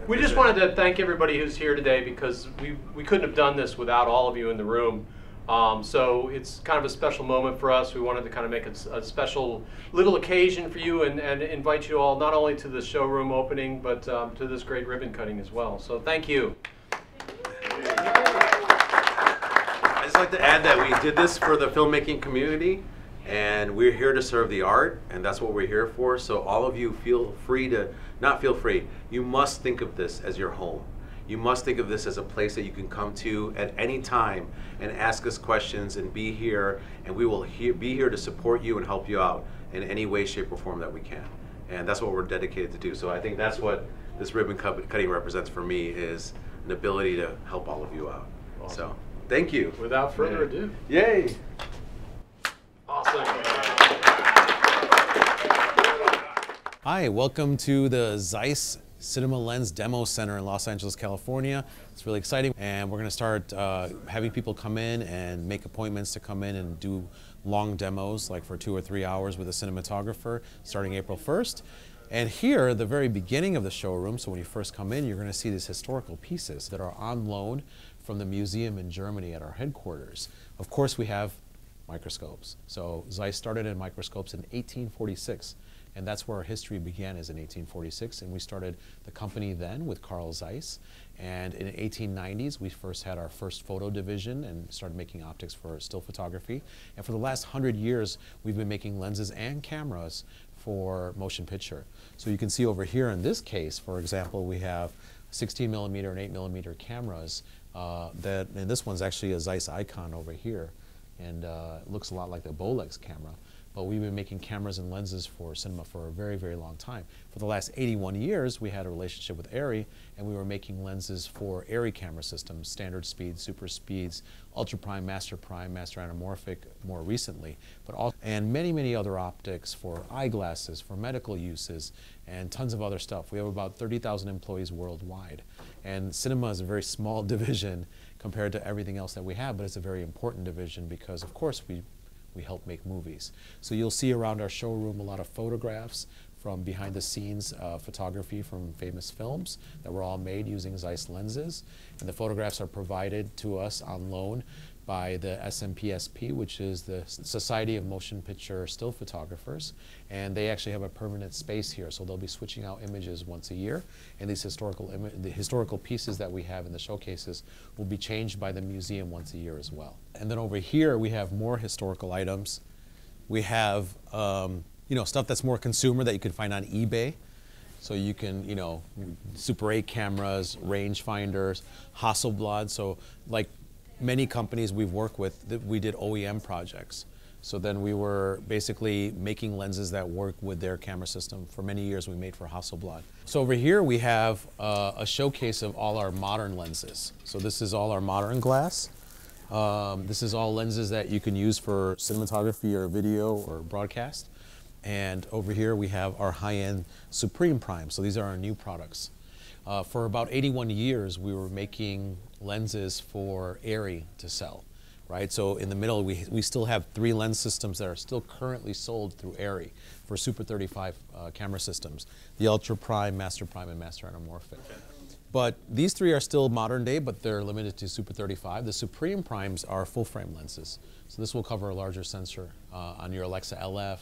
We just wanted to thank everybody who's here today because we couldn't have done this without all of you in the room. So it's kind of a special moment for us. We wanted to kind of make it a special little occasion for you and invite you all not only to the showroom opening, but to this great ribbon cutting as well. So thank you. I'd just like to add that we did this for the filmmaking community, and we're here to serve the art, and that's what we're here for. So all of you feel free to, not feel free, you must think of this as your home. You must think of this as a place that you can come to at any time and ask us questions and be here, and we will be here to support you and help you out in any way, shape, or form that we can. And that's what we're dedicated to do. So I think that's what this ribbon cutting represents for me, is an ability to help all of you out. Awesome. So thank you. Without further ado. Yay! Awesome. Hi, welcome to the Zeiss Cinema Lens Demo Center in Los Angeles, California. It's really exciting, and we're going to start having people come in and make appointments to come in and do long demos, like for 2 or 3 hours with a cinematographer, starting April 1st. And here, the very beginning of the showroom, so when you first come in, you're going to see these historical pieces that are on loan from the museum in Germany at our headquarters. Of course, we have microscopes. So Zeiss started in microscopes in 1846. And that's where our history began, is in 1846, and we started the company then with Carl Zeiss. And in the 1890s, we first had our first photo division and started making optics for still photography. And for the last 100 years, we've been making lenses and cameras for motion picture. So you can see over here in this case, for example, we have 16 millimeter and 8 millimeter cameras. And this one's actually a Zeiss Icon over here, and it looks a lot like the Bolex camera. But we've been making cameras and lenses for cinema for a very, very long time. For the last 81 years, we had a relationship with Arri, and we were making lenses for Arri camera systems, standard speed, super speeds, ultra prime, master anamorphic more recently, and many, many other optics for eyeglasses, for medical uses, and tons of other stuff. We have about 30,000 employees worldwide. And cinema is a very small division compared to everything else that we have, but it's a very important division because, of course, we help make movies. So you'll see around our showroom a lot of photographs from behind the scenes photography from famous films that were all made using Zeiss lenses. And the photographs are provided to us on loan by the SMPSP, which is the Society of Motion Picture Still Photographers. And they actually have a permanent space here, so they'll be switching out images once a year. And these the historical pieces that we have in the showcases will be changed by the museum once a year as well. And then over here, we have more historical items. We have stuff that's more consumer that you can find on eBay. So you can, Super 8 cameras, rangefinders, Hasselblad. So like many companies we've worked with, we did OEM projects. So then we were basically making lenses that work with their camera system. For many years we made for Hasselblad. So over here we have a showcase of all our modern lenses. So this is all our modern glass. This is all lenses that you can use for cinematography or video or broadcast. And over here we have our high-end Supreme Prime. So these are our new products. For about 81 years, we were making lenses for Arri to sell, right? So in the middle, we still have 3 lens systems that are still currently sold through Arri for Super 35 camera systems, the Ultra Prime, Master Prime, and Master Anamorphic. But these 3 are still modern day, but they're limited to Super 35. The Supreme Primes are full frame lenses. So this will cover a larger sensor on your Alexa LF,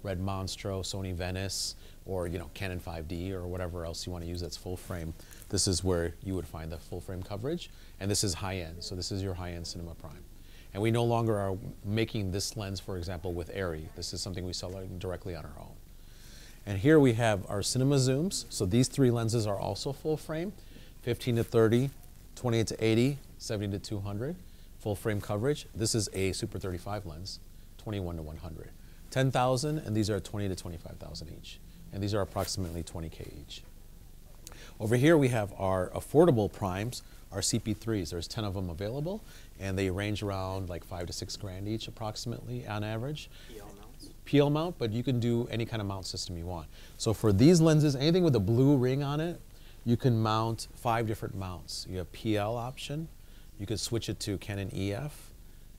Red Monstro, Sony Venice, or Canon 5D or whatever else you want to use that's full frame. This is where you would find the full frame coverage, and this is high end. So this is your high end Cinema Prime. And we no longer are making this lens, for example, with Arri. This is something we sell directly on our own. And here we have our cinema zooms. So these 3 lenses are also full frame, 15 to 30, 28 to 80, 70 to 200, full frame coverage. This is a Super 35 lens, 21 to 100. 10,000, and these are 20 to 25,000 each. And these are approximately 20K each. Over here we have our affordable primes, our CP3s. There's 10 of them available, and they range around like 5 to 6 grand each approximately on average. PL mounts? PL mount, but you can do any kind of mount system you want. So for these lenses, anything with a blue ring on it, you can mount 5 different mounts. You have PL option, you could switch it to Canon EF,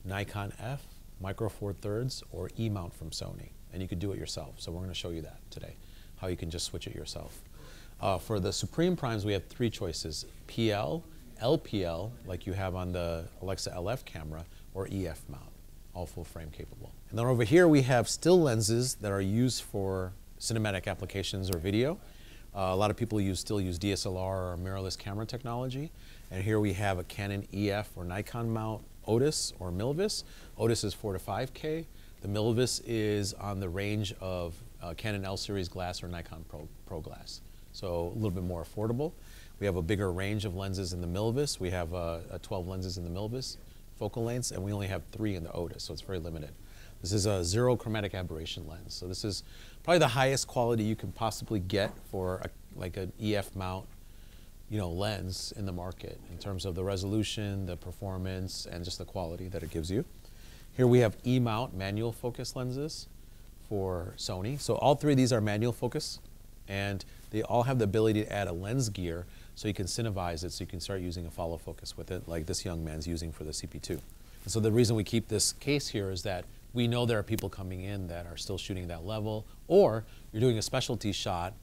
Nikon F, Micro Four Thirds, or E-mount from Sony, and you could do it yourself. So we're going to show you that today, how you can just switch it yourself. For the Supreme Primes, we have 3 choices: PL, LPL, like you have on the Alexa LF camera, or EF mount, all full frame capable. And then over here we have still lenses that are used for cinematic applications or video. A lot of people still use DSLR or mirrorless camera technology. And here we have a Canon EF or Nikon mount Otis or Milvis. Otis is 4 to 5K. The Milvis is on the range of Canon L series glass or Nikon Pro glass. So a little bit more affordable. We have a bigger range of lenses in the Milvis. We have 12 lenses in the Milvis focal lengths, and we only have 3 in the Otis, so it's very limited. This is a zero chromatic aberration lens. So this is probably the highest quality you can possibly get for like an EF mount, lens in the market in terms of the resolution, the performance, and just the quality that it gives you. Here we have E-mount manual focus lenses for Sony. So all 3 of these are manual focus, and they all have the ability to add a lens gear so you can cinevise it, so you can start using a follow focus with it, like this young man's using for the CP2. And so the reason we keep this case here is that we know there are people coming in that are still shooting that level, or you're doing a specialty shot,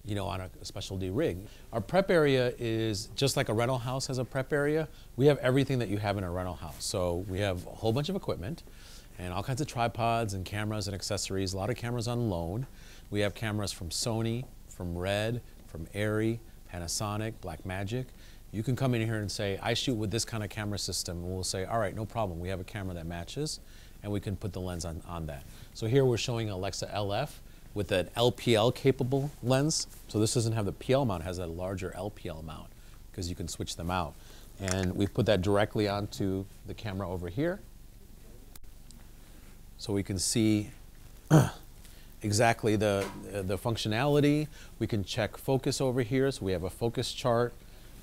on a specialty rig. Our prep area is just like a rental house has a prep area. We have everything that you have in a rental house. So we have a whole bunch of equipment and all kinds of tripods and cameras and accessories, a lot of cameras on loan. We have cameras from Sony, from Red, from Arri, Panasonic, Blackmagic. You can come in here and say, I shoot with this kind of camera system, and we'll say, all right, no problem. We have a camera that matches, and we can put the lens on that. So here we're showing an Alexa LF with an LPL capable lens. So this doesn't have the PL mount, it has a larger LPL mount because you can switch them out. And we put that directly onto the camera over here. So we can see exactly the functionality. We can check focus over here. So we have a focus chart.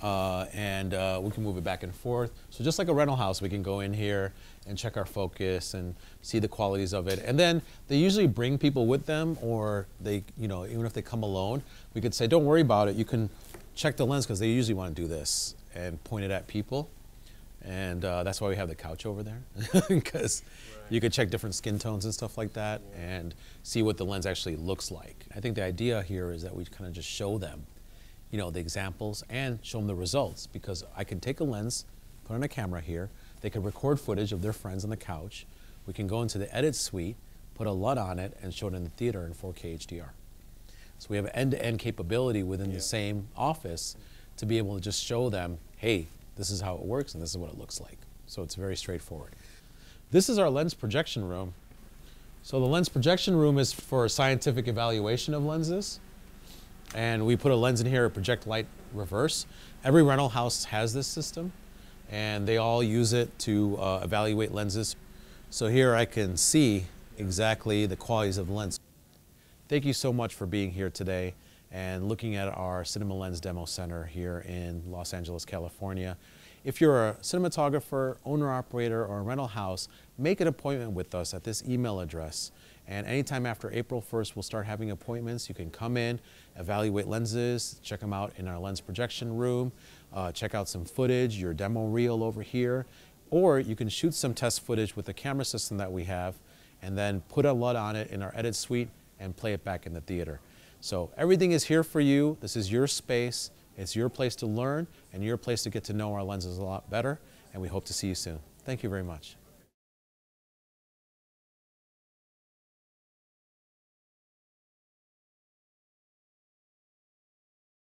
And we can move it back and forth. So just like a rental house, we can go in here and check our focus and see the qualities of it. And then they usually bring people with them, or they, even if they come alone, we could say, don't worry about it. You can check the lens, because they usually want to do this and point it at people. And that's why we have the couch over there, because you could check different skin tones and stuff like that and see what the lens actually looks like. I think the idea here is that we kind of just show them the examples and show them the results, because I can take a lens, put on a camera here, they can record footage of their friends on the couch, we can go into the edit suite, put a LUT on it, and show it in the theater in 4K HDR. So we have end-to-end capability within the same office to be able to just show them, hey, this is how it works and this is what it looks like. So it's very straightforward. This is our lens projection room. So the lens projection room is for scientific evaluation of lenses. And we put a lens in here, a project light reverse. Every rental house has this system, and they all use it to evaluate lenses. So here I can see exactly the qualities of the lens. Thank you so much for being here today and looking at our Cinema Lens Demo Center here in Los Angeles, California. If you're a cinematographer, owner-operator, or a rental house, make an appointment with us at this email address. And anytime after April 1st, we'll start having appointments. You can come in, evaluate lenses, check them out in our lens projection room, check out some footage, your demo reel over here, or you can shoot some test footage with the camera system that we have, and then put a LUT on it in our edit suite and play it back in the theater. So everything is here for you. This is your space. It's your place to learn and your place to get to know our lenses a lot better, and we hope to see you soon. Thank you very much.